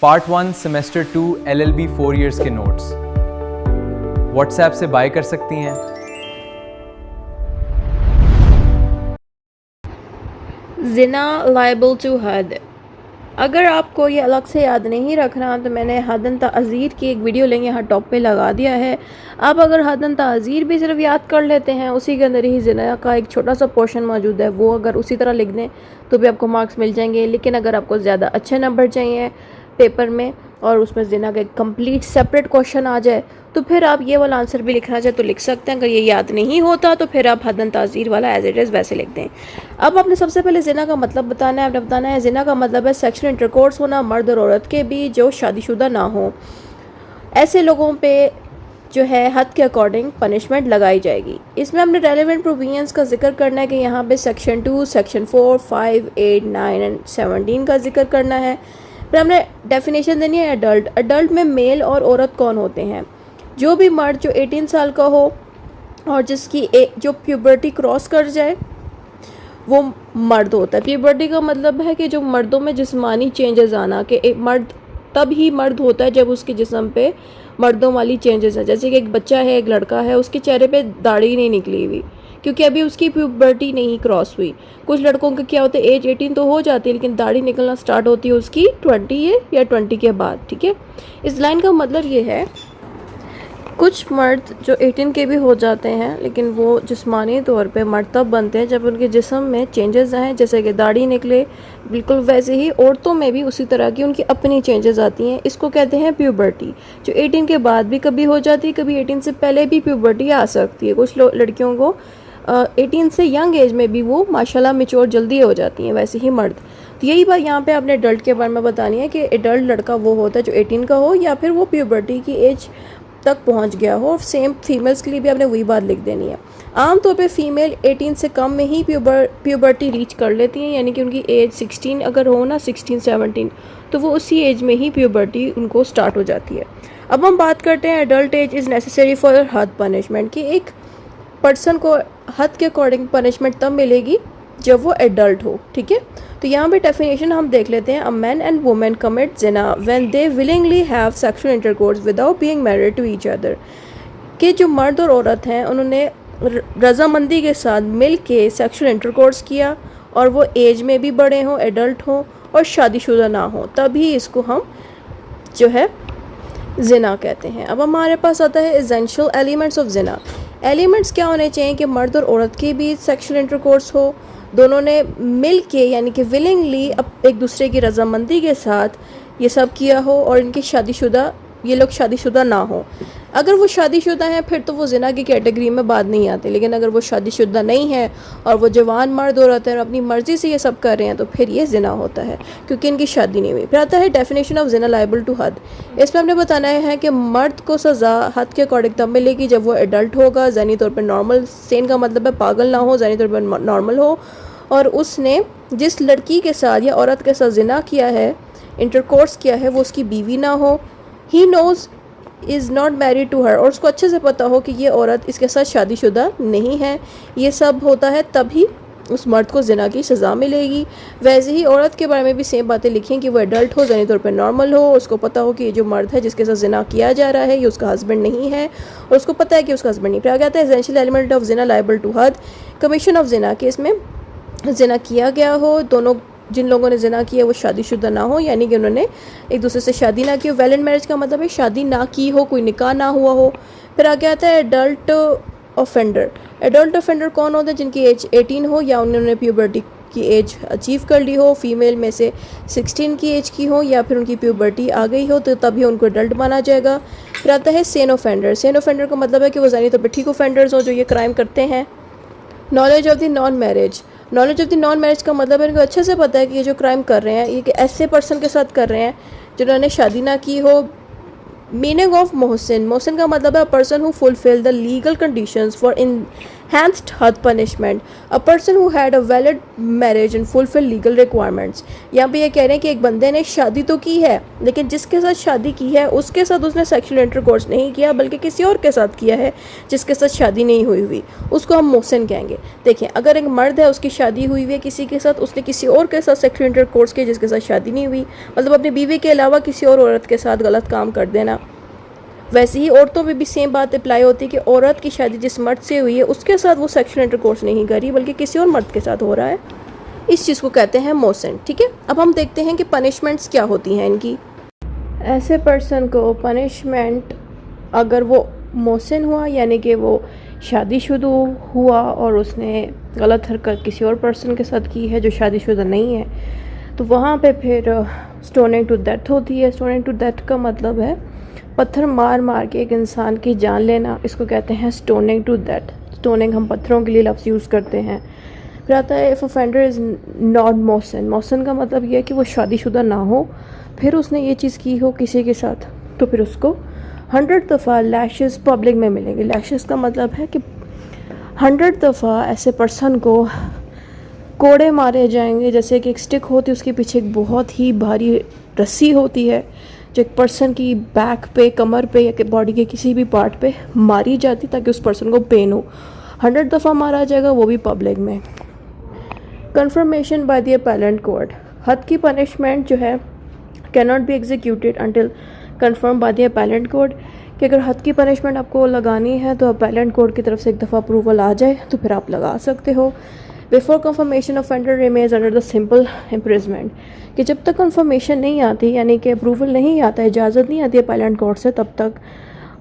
Part 1 semester 2 LLB 4 years के notes WhatsApp से bye कर सकती हैं। ज़िना लायबल टू हद। अगर आपको ये अलग से याद नहीं रखना तो मैंने हदन ताज़ीर की एक वीडियो लेंगे यहाँ टॉप पे लगा दिया है। आप अगर हदन ताज़ीर भी सिर्फ याद कर लेते हैं, उसी के अंदर ही ज़िना का एक छोटा सा पोर्शन मौजूद है, वो अगर उसी तरह लिख दें तो भी आपको मार्क्स मिल जाएंगे। लेकिन अगर आपको ज़्यादा अच्छे नंबर चाहिए पेपर में और उसमें ज़िना का एक कंप्लीट सेपरेट क्वेश्चन आ जाए तो फिर आप ये वाला आंसर भी लिखना चाहे तो लिख सकते हैं। अगर ये याद नहीं होता तो फिर आप हदन ताज़ीर वाला एज इट इज़ वैसे लिख दें। अब आपने सबसे पहले ज़िना का मतलब बताना है। आपने बताना है ज़िना का मतलब है सेक्सुअल इंटरकोर्स होना मर्द और औरत के बीच जो शादीशुदा ना हो। ऐसे लोगों पे जो है हद के अकॉर्डिंग पनिशमेंट लगाई जाएगी। इसमें हमने रेलेवेंट प्रोविजंस का जिक्र करना है कि यहाँ पे सेक्शन 2, सेक्शन 4, 5, 8, 9 एंड 17 का जिक्र करना है। फिर हमने डेफिनेशन देनी है एडल्ट। एडल्ट में मेल और औरत कौन होते हैं? जो भी मर्द जो 18 साल का हो और जिसकी जो प्यूबर्टी क्रॉस कर जाए वो मर्द होता है। प्यूबर्टी का मतलब है कि जो मर्दों में जिस्मानी चेंजेस आना, कि एक मर्द तब ही मर्द होता है जब उसके जिस्म पे मर्दों वाली चेंजेस हैं। जैसे कि एक बच्चा है, एक लड़का है, उसके चेहरे पे दाढ़ी नहीं निकली हुई क्योंकि अभी उसकी प्यूबर्टी नहीं क्रॉस हुई। कुछ लड़कों का क्या होता है, एज 18 तो हो जाती है लेकिन दाढ़ी निकलना स्टार्ट होती है उसकी 20 या 20 के बाद। ठीक है, इस लाइन का मतलब ये है कुछ मर्द जो 18 के भी हो जाते हैं लेकिन वो जिस्मानी तौर पे मर्द तब बनते हैं जब उनके जिस्म में चेंजेस आएँ, जैसे कि दाढ़ी निकले। बिल्कुल वैसे ही औरतों में भी उसी तरह की उनकी अपनी चेंजेस आती हैं। इसको कहते हैं प्यूबर्टी, जो 18 के बाद भी कभी हो जाती है, कभी 18 से पहले भी प्यूबर्टी आ सकती है। कुछ लड़कियों को 18 से यंग एज में भी वो माशाल्लाह मैच्योर जल्दी हो जाती हैं, वैसे ही मर्द। तो यही बात यहाँ पे आपने एडल्ट के बारे में बतानी है कि एडल्ट लड़का वो होता है जो 18 का हो या फिर वो प्यूबर्टी की एज तक पहुंच गया हो। सेम फीमेल्स के लिए भी आपने वही बात लिख देनी है। आमतौर पे फीमेल 18 से कम में ही प्यूबर्टी रीच कर लेती हैं, यानी कि उनकी एज 16 अगर हो ना, 16-17, तो वो उसी एज में ही प्यूबर्टी उनको स्टार्ट हो जाती है। अब हम बात करते हैं adult age is necessary for हद पनिशमेंट, कि एक पर्सन को हद के अकॉर्डिंग पनिशमेंट तब मिलेगी जब वो एडल्ट हो। ठीक है, तो यहाँ पे डेफिनेशन हम देख लेते हैं। A man and women commit ज़िना when they willingly have sexual intercourse without being married to each other, कि जो मर्द और औरत हैं उन्होंने रजामंदी के साथ मिल के सेक्सुअल इंटरकोर्स किया और वो एज में भी बड़े हों, एडल्ट हों और शादीशुदा ना हो, तभी इसको हम जो है ज़िना कहते हैं। अब हमारे पास आता है एसेंशियल एलिमेंट्स ऑफ ज़िना। एलिमेंट्स क्या होने चाहिए कि मर्द और औरत के बीच सेक्सुअल इंटरकोर्स हो, दोनों ने मिल के यानी कि विलिंगली एक दूसरे की रजामंदी के साथ ये सब किया हो और इनकी ये लोग शादीशुदा ना हो। अगर वो शादीशुदा हैं फिर तो वो ज़िना की कैटेगरी में बात नहीं आती, लेकिन अगर वो शादीशुदा नहीं है और वो जवान मर्द औरत हैं और अपनी मर्ज़ी से ये सब कर रहे हैं तो फिर ये ज़िना होता है क्योंकि इनकी शादी नहीं हुई। फिर आता है डेफिनेशन ऑफ ज़िना लायबल टू हद। इसमें हमने बताना है कि मर्द को सज़ा हद के अकॉर्डिंग तब मिलेगी जब वो एडल्ट होगा, ज़हनी तौर पर नॉर्मल। सेन का मतलब है पागल ना हो, ज़हनी तौर पर नॉर्मल हो, और उसने जिस लड़की के साथ या औरत के साथ ज़िना किया है, इंटरकोर्स किया है, वो उसकी बीवी ना हो। He knows is not married to her, और उसको अच्छे से पता हो कि ये औरत इसके साथ शादीशुदा नहीं है। ये सब होता है तभी उस मर्द को ज़िना की सज़ा मिलेगी। वैसे ही औरत के बारे में भी सेम बातें लिखी हैं कि वो एडल्ट हो, ज़हनी तौर पर नॉर्मल हो, उसको पता हो कि ये जो मर्द है जिसके साथ ज़िना किया जा रहा है ये उसका हस्बैंड नहीं है और उसको पता है कि उसका हस्बैंड नहीं। फिर आ गया था एसेंशियल एलिमेंट ऑफ ज़िना लायबल टू हद। कमीशन ऑफ ज़िना, केस में ज़िना किया गया हो, दोनों जिन लोगों ने ज़िना किया वो शादीशुदा ना हो, यानी कि उन्होंने एक दूसरे से शादी ना की हो। वैलेंट मैरिज का मतलब है शादी ना की हो, कोई निकाह ना हुआ हो। फिर आ गया था एडल्ट ऑफेंडर। एडल्ट ऑफेंडर कौन होता है? जिनकी एज 18 हो या उन्होंने प्यूबर्टी की एज अचीव कर ली हो, फीमेल में से 16 की एज की हो या फिर उनकी प्यूबर्टी आ गई हो, तो तभी उनको एडल्ट माना जाएगा। फिर आता है सेन ऑफेंडर। सेन ऑफेंडर का मतलब है कि वो ज़ानी तौर पर ठीक ऑफेंडर्स हो जो ये क्राइम करते हैं। Knowledge of the non marriage. Knowledge of the non marriage का मतलब है इनको अच्छे से पता है कि ये जो क्राइम कर रहे हैं ये ऐसे पर्सन के साथ कर रहे हैं जिन्होंने शादी ना की हो। Meaning of Mohsin. मोहसिन का मतलब है person who fulfil the legal conditions for Enhanced hud punishment. A person who had a valid marriage and fulfilled legal requirements. यहाँ पे ये कह रहे हैं कि एक बंदे ने शादी तो की है, लेकिन जिसके साथ शादी की है उसके साथ उसने सेक्सुअल इंटरकोर्स नहीं किया, बल्कि किसी और के साथ किया है जिसके साथ शादी नहीं हुई, उसको हम मोहसिन कहेंगे। देखिए, अगर एक मर्द है, उसकी शादी हुई है किसी के साथ, उसने किसी और के साथ सेक्सुअल इंटरकोर्स किया जिसके साथ शादी नहीं हुई, मतलब अपनी बीवी के अलावा किसी और औरत के साथ गलत काम कर देना। वैसे ही औरतों में भी सेम बात अप्लाई होती है कि औरत की शादी जिस मर्द से हुई है उसके साथ वो सेक्सुअल इंटरकोर्स नहीं करी, बल्कि किसी और मर्द के साथ हो रहा है। इस चीज़ को कहते हैं मोहसिन। ठीक है, अब हम देखते हैं कि पनिशमेंट्स क्या होती हैं इनकी। ऐसे पर्सन को पनिशमेंट, अगर वो मोहसिन हुआ यानी कि वो शादीशुदा हुआ और उसने गलत हरकत किसी और पर्सन के साथ की है जो शादीशुदा नहीं है, तो वहाँ पे फिर स्टोनिंग टू डेथ होती है। स्टोनिंग टू डेथ का मतलब है पत्थर मार मार के एक इंसान की जान लेना, इसको कहते हैं स्टोनिंग टू डेथ। स्टोनिंग हम पत्थरों के लिए लफ्ज़ यूज़ करते हैं। फिर आता है if offender is not Mohsin. Mohsin का मतलब ये है कि वो शादीशुदा ना हो, फिर उसने ये चीज़ की हो किसी के साथ, तो फिर उसको 100 दफ़ा लैशेस पब्लिक में मिलेंगे। लैशेस का मतलब है कि 100 दफ़ा ऐसे पर्सन को कोड़े मारे जाएंगे। जैसे कि एक स्टिक होती है, उसके पीछे एक बहुत ही भारी रस्सी होती है जो एक पर्सन की बैक पे, कमर पे या बॉडी के किसी भी पार्ट पे मारी जाती ताकि उस पर्सन को पेन हो। 100 दफ़ा मारा जाएगा, वो भी पब्लिक में। Confirmation by the appellate court. हद की पनिशमेंट जो है can not be executed until confirm by the appellate court, कि अगर हद की पनिशमेंट आपको लगानी है तो अपैलेंट कोर्ट की तरफ से एक दफ़ा अप्रूवल आ जाए तो फिर आप लगा सकते हो। Before confirmation offender remains under the simple imprisonment, कि जब तक कंफर्मेशन नहीं आती यानी कि अप्रूवल नहीं आता, इजाज़त नहीं आती अपैलेंट कोर्ट से, तब तक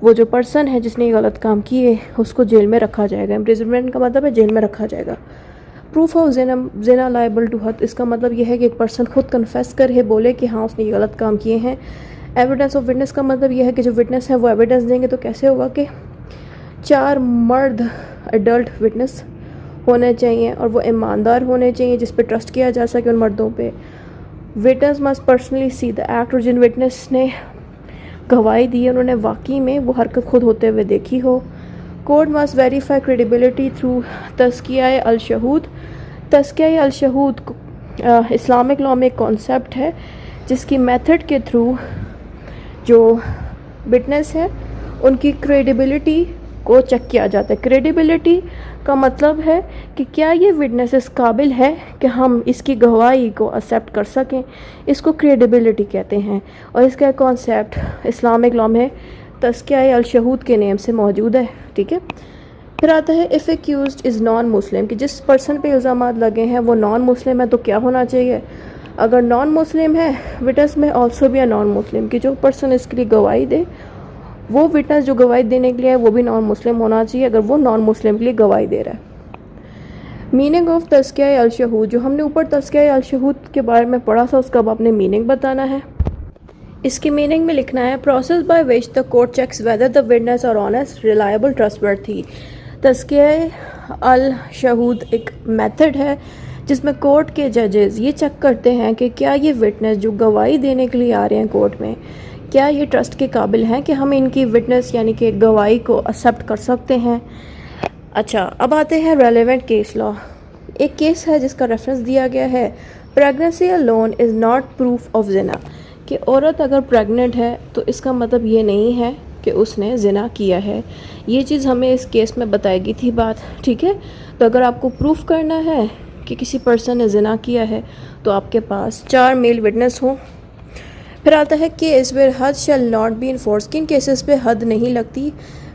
वो जो पर्सन है जिसने ये गलत काम किए उसको जेल में रखा जाएगा। इम्प्रिजमेंट का मतलब है जेल में रखा जाएगा। प्रूफ ऑफ जिना लायबल टू हद, इसका मतलब यह है कि एक पर्सन खुद कन्फेस करे, बोले कि हाँ उसने ये गलत काम किए हैं। एविडेंस ऑफ विटनेस का मतलब यह है कि जो विटनेस है वो एविडेंस देंगे। तो कैसे होगा कि 4 मर्द एडल्ट विटनेस होने चाहिए और वो ईमानदार होने चाहिए जिस पे ट्रस्ट किया जा सके उन मर्दों पे। Witness must personally see the act, और जिन विटनेस ने गवाही दी है उन्होंने वाकई में वो हरकत खुद होते हुए देखी हो। Court must verify credibility through तज़किया अल शहूद। तज़किया अल शहूद इस्लामिक लॉ में एक कॉन्सेप्ट है जिसकी मेथड के थ्रू जो विटनेस है उनकी क्रेडिबिलिटी को चेक किया जाता है। क्रेडिबिलिटी का मतलब है कि क्या ये विटनेस इस काबिल है कि हम इसकी गवाही को एक्सेप्ट कर सकें, इसको क्रेडिबिलिटी कहते हैं। और इसका कॉन्सेप्ट इस्लामिक लॉ में तज़किया अल शहूद के नेम से मौजूद है। ठीक है, फिर आता है if accused is non Muslim, कि जिस पर्सन पे इल्ज़ामात लगे हैं वो नॉन मुस्लिम है तो क्या होना चाहिए। अगर नॉन मुस्लिम है, विटनेस में ऑल्सो भी है नॉन मुस्लिम, कि जो पर्सन इसके लिए गवाही दे, वो विटनेस जो गवाही देने के लिए है वो भी नॉन मुस्लिम होना चाहिए अगर वो नॉन मुस्लिम के लिए गवाही दे रहा है। मीनिंग ऑफ तज़किया अल शहूद, जो हमने ऊपर तज़किया अल शहूद के बारे में पढ़ा था उसका अब आपने मीनिंग बताना है। इसकी मीनिंग में लिखना है process by which the court checks whether the witness are honest, reliable, trustworthy. तज़किया अल शहूद एक मेथड है जिसमें कोर्ट के जजेस ये चेक करते हैं कि क्या ये विटनेस जो गवाही देने के लिए आ रहे हैं कोर्ट में, क्या ये ट्रस्ट के काबिल हैं कि हम इनकी विटनेस यानी कि गवाही को एक्सेप्ट कर सकते हैं। अच्छा, अब आते हैं रेलेवेंट केस लॉ। एक केस है जिसका रेफरेंस दिया गया है, pregnancy alone is not proof of जिना, कि औरत अगर प्रेग्नेंट है तो इसका मतलब ये नहीं है कि उसने जिना किया है। ये चीज़ हमें इस केस में बताएगी थी बात। ठीक है, तो अगर आपको प्रूफ करना है कि किसी पर्सन ने जिना किया है तो आपके पास 4 मेल विटनेस हों। फिर आता है केस वेयर हद शैल नॉट बी इन्फोर्स, किन केसेस पे हद नहीं लगती।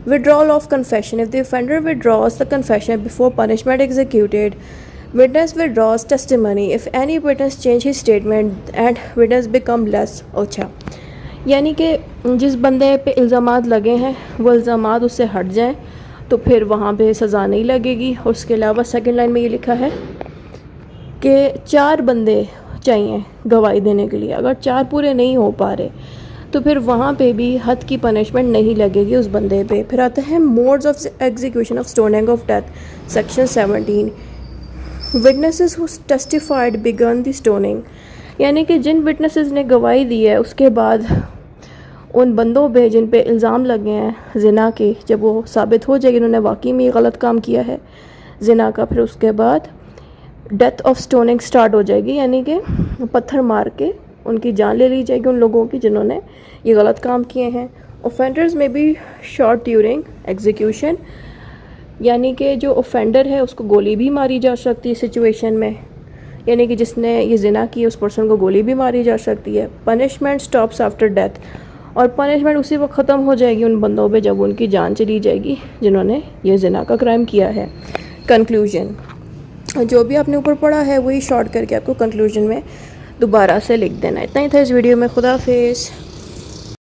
Withdrawal of confession, if the offender withdraws the confession before punishment executed. Witness withdraws testimony if any witness change his statement and witness become less. अच्छा, यानी कि जिस बंदे पे इल्ज़ामात लगे हैं वो इल्ज़ामात उससे हट जाएं तो फिर वहाँ पे सज़ा नहीं लगेगी। और उसके अलावा सेकंड लाइन में ये लिखा है कि 4 बंदे चाहिए गवाही देने के लिए, अगर 4 पूरे नहीं हो पा रहे तो फिर वहाँ पे भी हद की पनिशमेंट नहीं लगेगी उस बंदे पे। फिर आता है modes of execution of stoning of death, section 17। Witnesses who testified began the stoning, यानी कि जिन विटनेसेस ने गवाही दी है उसके बाद उन बंदों पे जिन पे इल्ज़ाम लगे हैं ज़िना के, जब वो साबित हो जाएगी उन्होंने वाकई में ये गलत काम किया है ज़िना का, फिर उसके बाद डेथ ऑफ स्टोनिंग स्टार्ट हो जाएगी, यानी कि पत्थर मार के उनकी जान ले ली जाएगी उन लोगों की जिन्होंने ये गलत काम किए हैं। ऑफेंडर्स में भी शॉट ड्यूरिंग एग्जीक्यूशन, यानी कि जो ऑफेंडर है उसको गोली भी मारी जा सकती है सिचुएशन में, यानी कि जिसने ये ज़िना की उस पर्सन को गोली भी मारी जा सकती है। पनिशमेंट स्टॉप्स आफ्टर डेथ, और पनिशमेंट उसी वक्त ख़त्म हो जाएगी उन बंदों पे जब उनकी जान चली जाएगी जिन्होंने ये ज़िना का क्राइम किया है। कंक्लूजन, जो भी आपने ऊपर पढ़ा है वही शॉर्ट करके आपको कंक्लूजन में दोबारा से लिख देना। इतना ही था इस वीडियो में। खुदा हाफिज़।